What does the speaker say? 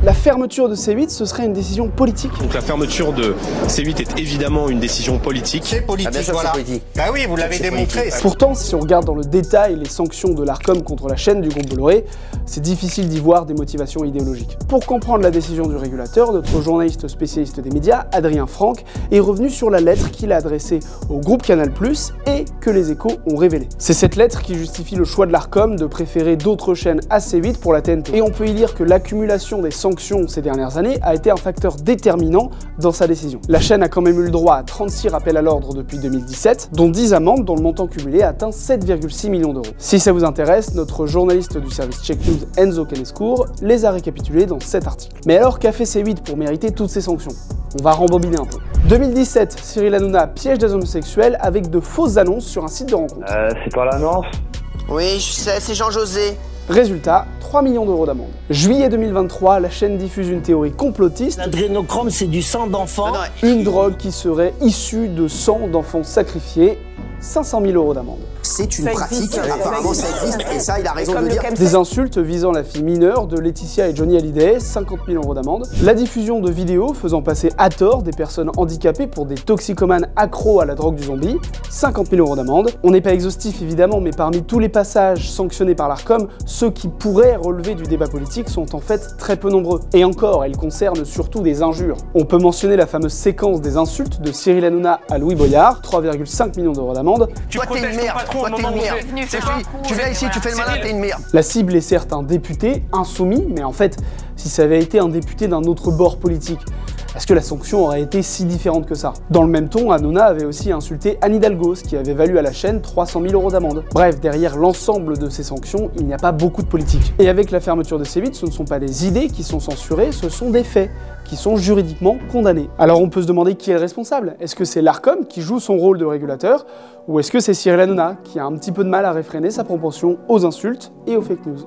La fermeture de C8, ce serait une décision politique? Donc la fermeture de C8 est évidemment une décision politique. C'est politique, bien sûr, voilà. politique. Bah oui, vous l'avez démontré. Pourtant, si on regarde dans le détail les sanctions de l'Arcom contre la chaîne du groupe Bolloré, c'est difficile d'y voir des motivations idéologiques. Pour comprendre la décision du régulateur, notre journaliste spécialiste des médias, Adrien Franck, est revenu sur la lettre qu'il a adressée au groupe Canal+ et que les Échos ont révélée. C'est cette lettre qui justifie le choix de l'Arcom de préférer d'autres chaînes à C8 pour la TNT. Et on peut y lire que l'accumulation des sanctions ces dernières années a été un facteur déterminant dans sa décision. La chaîne a quand même eu le droit à 36 rappels à l'ordre depuis 2017, dont 10 amendes dont le montant cumulé atteint 7,6 millions d'euros. Si ça vous intéresse, notre journaliste du service Check News, Enzo Canescourt, les a récapitulés dans cet article. Mais alors, qu'a fait C8 pour mériter toutes ces sanctions? On va rembobiner un peu. 2017, Cyril Hanouna piège des homosexuels avec de fausses annonces sur un site de rencontre. C'est pas l'annonce? Oui, je sais, c'est Jean-José. Résultat, 3 millions d'euros d'amende. Juillet 2023, la chaîne diffuse une théorie complotiste. L'adrénochrome, c'est du sang d'enfant. Une drogue qui serait issue de sang d'enfants sacrifiés. 500 000 euros d'amende. C'est une pratique, apparemment ça existe, et ça, il a raison de le dire. Des insultes visant la fille mineure de Laetitia et Johnny Hallyday, 50 000 euros d'amende. La diffusion de vidéos faisant passer à tort des personnes handicapées pour des toxicomanes accros à la drogue du zombie, 50 000 euros d'amende. On n'est pas exhaustif évidemment, mais parmi tous les passages sanctionnés par l'Arcom, ceux qui pourraient relever du débat politique sont en fait très peu nombreux. Et encore, elles concernent surtout des injures. On peut mentionner la fameuse séquence des insultes de Cyril Hanouna à Louis Boyard, 3,5 millions d'euros d'amende. Toi t'es une merde, toi t'es une merde. Tu viens ici, tu fais le malin, t'es une merde. La cible est certes un député insoumis, mais en fait, si ça avait été un député d'un autre bord politique, est-ce que la sanction aurait été si différente que ça? Dans le même ton, Hanouna avait aussi insulté Anne Hidalgo, ce qui avait valu à la chaîne 300 000 euros d'amende. Bref, derrière l'ensemble de ces sanctions, il n'y a pas beaucoup de politique. Et avec la fermeture de C8, ce ne sont pas des idées qui sont censurées, ce sont des faits qui sont juridiquement condamnés. Alors on peut se demander qui est le responsable. Est-ce que c'est l'Arcom qui joue son rôle de régulateur, ou est-ce que c'est Cyril Hanouna qui a un petit peu de mal à réfréner sa propension aux insultes et aux fake news?